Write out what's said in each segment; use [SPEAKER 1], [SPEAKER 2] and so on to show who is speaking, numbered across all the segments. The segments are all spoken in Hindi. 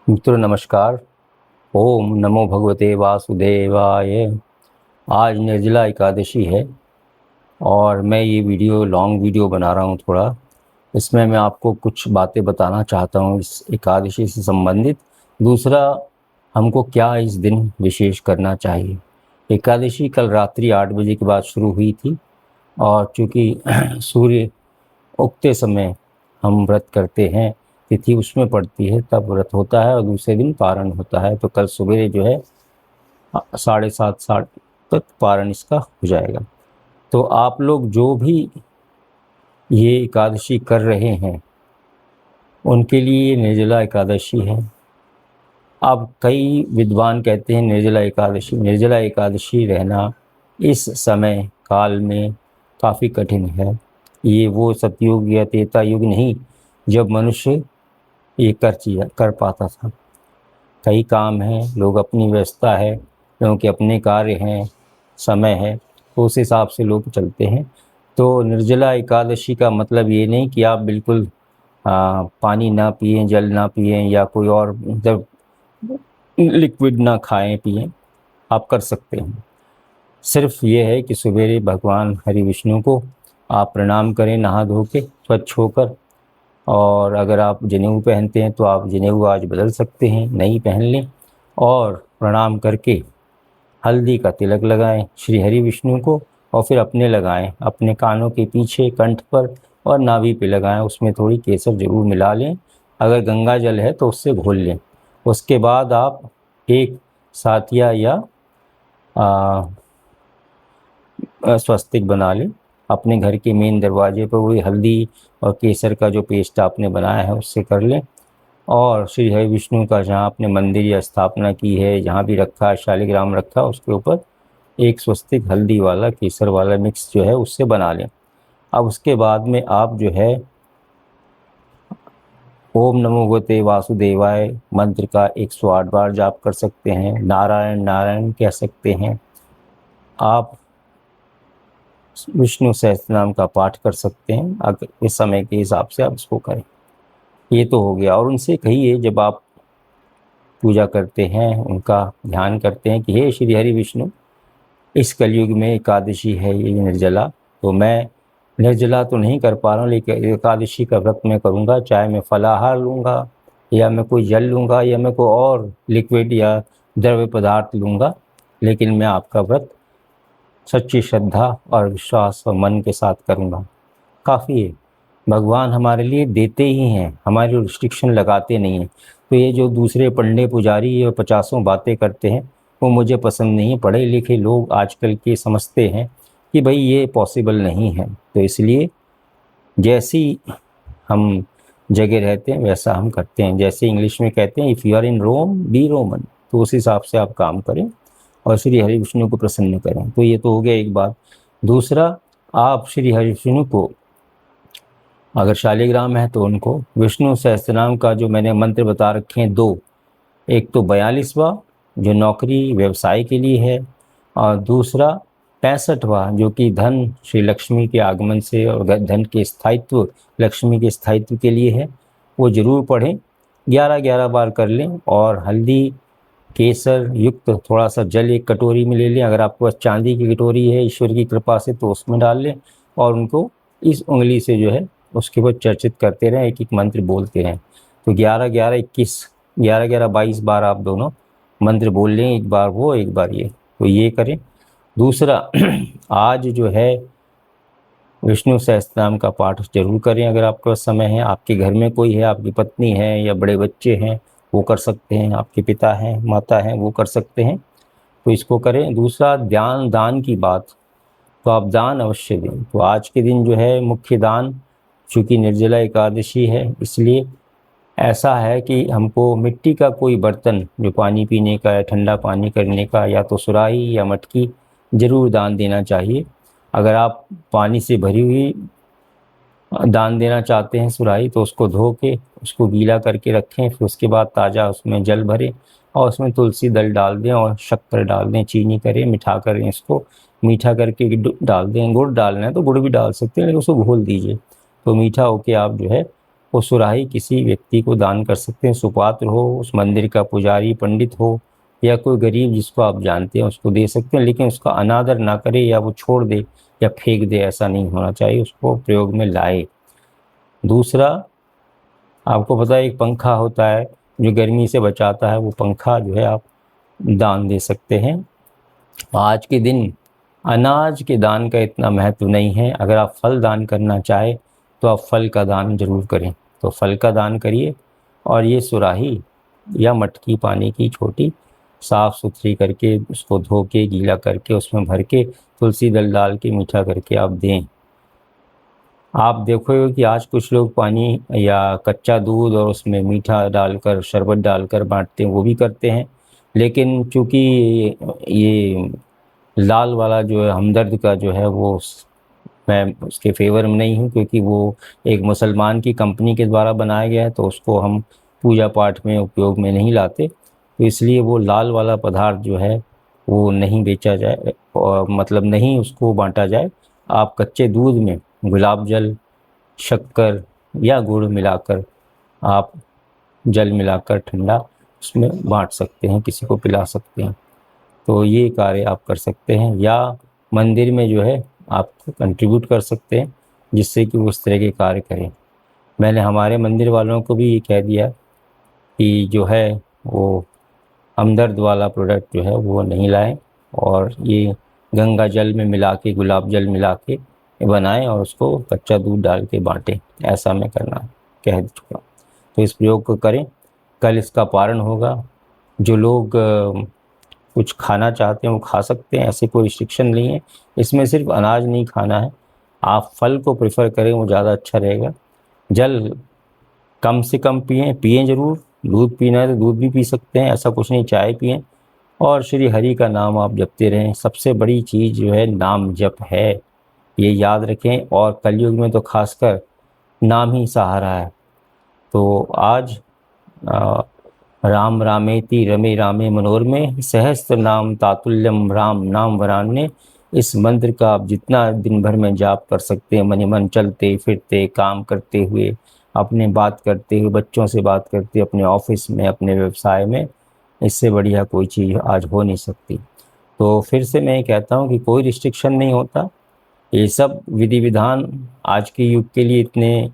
[SPEAKER 1] मित्रों नमस्कार। ओम नमो भगवते वासुदेवाय। आज निर्जला एकादशी है और मैं ये लॉन्ग वीडियो बना रहा हूँ थोड़ा। इसमें मैं आपको कुछ बातें बताना चाहता हूँ इस एकादशी से संबंधित। दूसरा, हमको क्या इस दिन विशेष करना चाहिए। एकादशी कल रात्रि 8 बजे के बाद शुरू हुई थी और चूँकि सूर्य उगते समय हम व्रत करते हैं, तिथि उसमें पड़ती है तब व्रत होता है और दूसरे दिन पारण होता है। तो कल सवेरे जो है 7:30 तक पारण इसका हो जाएगा। तो आप लोग जो भी ये एकादशी कर रहे हैं उनके लिए निर्जला एकादशी है। अब कई विद्वान कहते हैं निर्जला एकादशी रहना इस समय काल में काफ़ी कठिन है। ये वो सतयुग या त्रेता युग नहीं जब मनुष्य ये कर पाता था। कई काम हैं, लोग अपनी व्यस्तता है, लोगों के अपने कार्य हैं, समय है, तो उस हिसाब से लोग चलते हैं। तो निर्जला एकादशी का मतलब ये नहीं कि आप बिल्कुल पानी ना पिएं, जल ना पिएं या कोई और मतलब लिक्विड ना खाएं पिएं, आप कर सकते हैं। सिर्फ ये है कि सवेरे भगवान हरि विष्णु को आप प्रणाम करें नहा धो के स्वच्छ होकर। और अगर आप जनेऊ पहनते हैं तो आप जनेऊ आज बदल सकते हैं, नहीं पहन लें और प्रणाम करके हल्दी का तिलक लगाएं श्री हरि विष्णु को और फिर अपने लगाएं, अपने कानों के पीछे, कंठ पर और नाभि पे लगाएं। उसमें थोड़ी केसर जरूर मिला लें, अगर गंगा जल है तो उससे घोल लें। उसके बाद आप एक सातिया या स्वस्तिक बना लें अपने घर के मेन दरवाजे पर। वही हल्दी और केसर का जो पेस्ट आपने बनाया है उससे कर लें और श्री हरि विष्णु का जहाँ आपने मंदिर या स्थापना की है, जहाँ भी रखा है शालिग्राम रखा, उसके ऊपर एक स्वस्तिक हल्दी वाला केसर वाला मिक्स जो है उससे बना लें। अब उसके बाद में आप जो है ओम नमो भगवते वासुदेवाय मंत्र का 108 बार जाप कर सकते हैं। नारायण नारायण कह सकते हैं। आप विष्णु सहस्त्रनाम का पाठ कर सकते हैं। अगर इस समय के हिसाब से आप इसको करें। ये तो हो गया। और उनसे कहिए जब आप पूजा करते हैं, उनका ध्यान करते हैं कि हे श्री हरि विष्णु, इस कलयुग में एकादशी है ये निर्जला, तो मैं निर्जला तो नहीं कर पा रहा हूँ लेकिन एकादशी का व्रत मैं करूँगा। चाहे मैं फलाहार लूँगा या मैं कोई जल लूँगा या मैं कोई और लिक्विड या द्रव्य पदार्थ लूँगा, लेकिन मैं आपका व्रत सच्ची श्रद्धा और विश्वास और मन के साथ करूँगा। काफ़ी है। भगवान हमारे लिए देते ही हैं, हमारी रिस्ट्रिक्शन लगाते नहीं हैं। तो ये जो दूसरे पंडे पुजारी ये 50 बातें करते हैं वो मुझे पसंद नहीं है। पढ़े लिखे लोग आजकल के समझते हैं कि भाई ये पॉसिबल नहीं है, तो इसलिए जैसी हम जगह रहते हैं वैसा हम करते हैं। जैसे इंग्लिश में कहते हैं if you are in Rome be Roman, तो उस हिसाब से आप काम करें और श्री हरि विष्णु को प्रसन्न करें। तो ये तो हो गया एक बात। दूसरा, आप श्री हरि विष्णु को अगर शालिग्राम है तो उनको विष्णु सहस्त्रनाम का जो मैंने मंत्र बता रखे हैं दो, एक तो 42वां जो नौकरी व्यवसाय के लिए है और दूसरा 65वां जो कि धन श्री लक्ष्मी के आगमन से और धन के स्थायित्व, लक्ष्मी के स्थायित्व के लिए है। वो ज़रूर पढ़ें, 11-11 बार कर लें और हल्दी केसर युक्त थोड़ा सा जल एक कटोरी में ले लें। अगर आपके पास चांदी की कटोरी है ईश्वर की कृपा से तो उसमें डाल लें और उनको इस उंगली से जो है उसके ऊपर चर्चित करते रहें, एक एक मंत्र बोलते रहें। तो 11-11-21, 11-11-22 बार आप दोनों मंत्र बोल लें, एक बार वो एक बार ये, तो ये करें। दूसरा आज जो है विष्णु सहस्त्रनाम का पाठ जरूर करें अगर आपके पास समय है। आपके घर में कोई है, आपकी पत्नी है या बड़े बच्चे हैं वो कर सकते हैं, आपके पिता हैं माता हैं वो कर सकते हैं, तो इसको करें। दूसरा, दान की बात, तो आप दान अवश्य दें। तो आज के दिन जो है मुख्य दान, चूँकि निर्जला एकादशी है इसलिए ऐसा है कि हमको मिट्टी का कोई बर्तन जो पानी पीने का या ठंडा पानी करने का या तो सुराही या मटकी ज़रूर दान देना चाहिए। अगर आप पानी से भरी हुई दान देना चाहते हैं सुराही तो उसको धो के उसको गीला करके रखें, फिर उसके बाद ताज़ा उसमें जल भरें और उसमें तुलसी दल डाल दें और शक्कर डाल दें, चीनी करें, मिठा करें, इसको मीठा करके डाल दें। गुड़ डालना है तो गुड़ भी डाल सकते हैं लेकिन उसको घोल दीजिए तो मीठा होके आप जो है वो सुराही किसी व्यक्ति को दान कर सकते हैं, सुपात्र हो, उस मंदिर का पुजारी पंडित हो, या कोई गरीब जिसको आप जानते हैं उसको दे सकते हैं, लेकिन उसका अनादर ना करे या वो छोड़ दे या फेंक दे, ऐसा नहीं होना चाहिए, उसको प्रयोग में लाए। दूसरा, आपको पता है एक पंखा होता है जो गर्मी से बचाता है, वो पंखा जो है आप दान दे सकते हैं। आज के दिन अनाज के दान का इतना महत्व नहीं है। अगर आप फल दान करना चाहे तो आप फल का दान जरूर करें, तो फल का दान करिए। और ये सुराही या मटकी पानी की छोटी साफ़ सुथरी करके, उसको धो के गीला करके उसमें भर के तुलसी दल डाल के मीठा करके आप दें। आप देखोगे कि आज कुछ लोग पानी या कच्चा दूध और उसमें मीठा डालकर, शरबत डालकर बांटते हैं, वो भी करते हैं। लेकिन चूँकि ये लाल वाला जो है हमदर्द का जो है वो मैं उसके फेवर में नहीं हूँ, क्योंकि वो एक मुसलमान की कंपनी के द्वारा बनाया गया है, तो उसको हम पूजा पाठ में उपयोग में नहीं लाते। तो इसलिए वो लाल वाला पदार्थ जो है वो नहीं बेचा जाए, और मतलब नहीं उसको बांटा जाए। आप कच्चे दूध में गुलाब जल, शक्कर या गुड़ मिलाकर, आप जल मिलाकर ठंडा उसमें बांट सकते हैं, किसी को पिला सकते हैं। तो ये कार्य आप कर सकते हैं, या मंदिर में जो है आप कंट्रीब्यूट कर सकते हैं, जिससे कि वो उस तरह के कार्य करें। मैंने हमारे मंदिर वालों को भी ये कह दिया कि जो है वो हमदर्द वाला प्रोडक्ट जो है वो नहीं लाएं, और ये गंगा जल में मिला के, गुलाब जल मिला के बनाएं और उसको कच्चा दूध डाल के बांटें। ऐसा मैं करना कह चुका, तो इस प्रयोग को करें। कल इसका पारण होगा। जो लोग कुछ खाना चाहते हैं वो खा सकते हैं, ऐसे कोई रिस्ट्रिक्शन नहीं है। इसमें सिर्फ अनाज नहीं खाना है, आप फल को प्रेफर करें, वो ज़्यादा अच्छा रहेगा। जल कम से कम पिएं, पिएं ज़रूर। दूध पीना है तो दूध भी पी सकते हैं, ऐसा कुछ नहीं, चाय पिएं। और श्री हरि का नाम आप जपते रहें। सबसे बड़ी चीज़ जो है नाम जप है, ये याद रखें। और कलयुग में तो खासकर नाम ही सहारा है। तो आज राम रामेति रमे रामे मनोरमे सहस्त्र नाम तातुल्यम राम नाम वरान्य। इस मंत्र का आप जितना दिन भर में जाप कर सकते हैं, मन मन चलते फिरते, काम करते हुए, अपने बात करते हुए, बच्चों से बात करते, अपने ऑफिस में, अपने व्यवसाय में, इससे बढ़िया कोई चीज़ आज हो नहीं सकती। तो फिर से मैं कहता हूँ कि कोई रिस्ट्रिक्शन नहीं होता। ये सब विधि विधान आज के युग के लिए इतने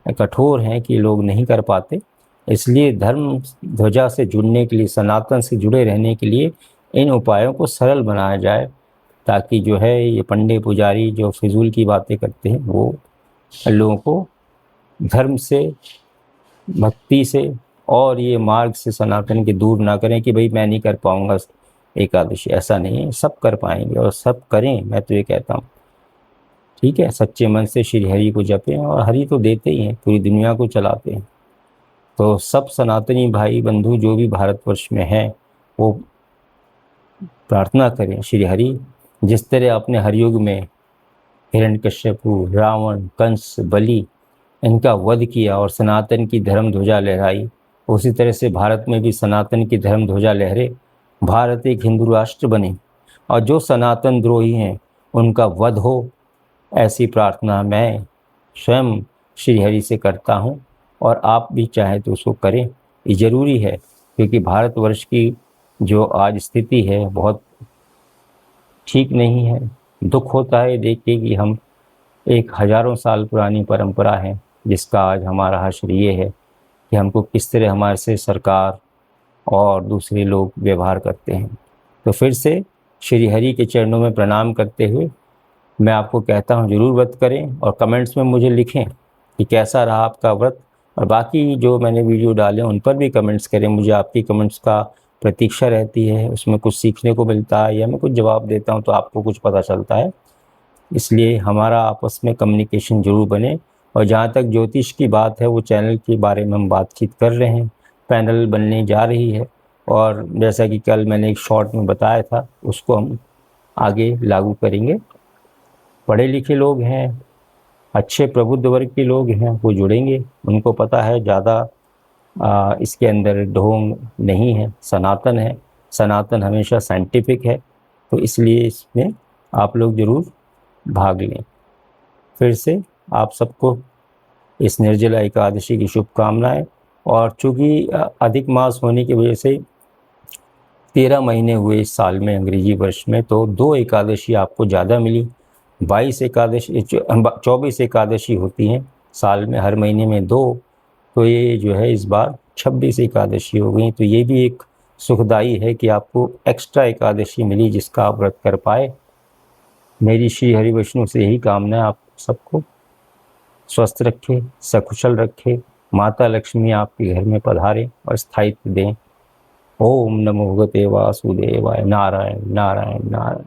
[SPEAKER 1] कठोर हैं कि लोग नहीं कर पाते। इसलिए धर्म ध्वजा से जुड़ने के लिए, सनातन से जुड़े रहने के लिए इन उपायों को सरल बनाया जाए, ताकि जो है ये पंडे पुजारी जो फिजूल की बातें करते हैं वो लोगों को धर्म से, भक्ति से और ये मार्ग से सनातन के दूर ना करें कि भाई मैं नहीं कर पाऊँगा एकादशी। ऐसा नहीं है, सब कर पाएंगे और सब करें, मैं तो ये कहता हूँ। ठीक है, सच्चे मन से श्री हरि को जपें, और हरि तो देते ही हैं, पूरी दुनिया को चलाते हैं। तो सब सनातनी भाई बंधु जो भी भारतवर्ष में हैं वो प्रार्थना करें श्री हरि, जिस तरह अपने हरयुग में हिरण्यकश्यपु, रावण, कंस, बलि, इनका वध किया और सनातन की धर्म ध्वजा लहराई, उसी तरह से भारत में भी सनातन की धर्म ध्वजा लहरे, भारत एक हिंदू राष्ट्र बने, और जो सनातन द्रोही हैं उनका वध हो, ऐसी प्रार्थना मैं स्वयं श्री हरि से करता हूँ। और आप भी चाहें तो उसको करें, ये ज़रूरी है, क्योंकि भारतवर्ष की जो आज स्थिति है बहुत ठीक नहीं है। दुख होता है देख के कि हम एक हज़ारों साल पुरानी परंपरा है जिसका आज हमारा हश्र ये है कि हमको किस तरह हमारे से सरकार और दूसरे लोग व्यवहार करते हैं। तो फिर से श्री हरि के चरणों में प्रणाम करते हुए मैं आपको कहता हूँ ज़रूर व्रत करें, और कमेंट्स में मुझे लिखें कि कैसा रहा आपका व्रत। और बाकी जो मैंने वीडियो डाले उन पर भी कमेंट्स करें, मुझे आपकी कमेंट्स का प्रतीक्षा रहती है, उसमें कुछ सीखने को मिलता है, या मैं कुछ जवाब देता हूँ तो आपको कुछ पता चलता है। इसलिए हमारा आपस में कम्युनिकेशन जरूर बने। और जहाँ तक ज्योतिष की बात है, वो चैनल के बारे में हम बातचीत कर रहे हैं, पैनल बनने जा रही है, और जैसा कि कल मैंने एक शॉर्ट में बताया था उसको हम आगे लागू करेंगे। पढ़े लिखे लोग हैं, अच्छे प्रबुद्ध वर्ग के लोग हैं, वो जुड़ेंगे, उनको पता है ज़्यादा इसके अंदर ढोंग नहीं है, सनातन है, सनातन हमेशा साइंटिफिक है। तो इसलिए इसमें आप लोग ज़रूर भाग लें। फिर से आप सबको इस निर्जला एकादशी की शुभकामनाएं। और चूँकि अधिक मास होने की वजह से 13 महीने हुए इस साल में अंग्रेजी वर्ष में, तो 2 एकादशी आपको ज़्यादा मिली। 22 एकादशी 24 एकादशी होती हैं साल में, हर महीने में 2, तो ये जो है इस बार 26 एकादशी हो गई। तो ये भी एक सुखदाई है कि आपको एक्स्ट्रा एकादशी मिली जिसका आप व्रत कर पाए। मेरी श्री हरि विष्णु से यही कामना है, आप सबको स्वस्थ रखे, सकुशल रखे, माता लक्ष्मी आपके घर में पधारे और स्थायित्व दें। ओम नमो भगवते वासुदेवाय। नारायण नारायण नारायण।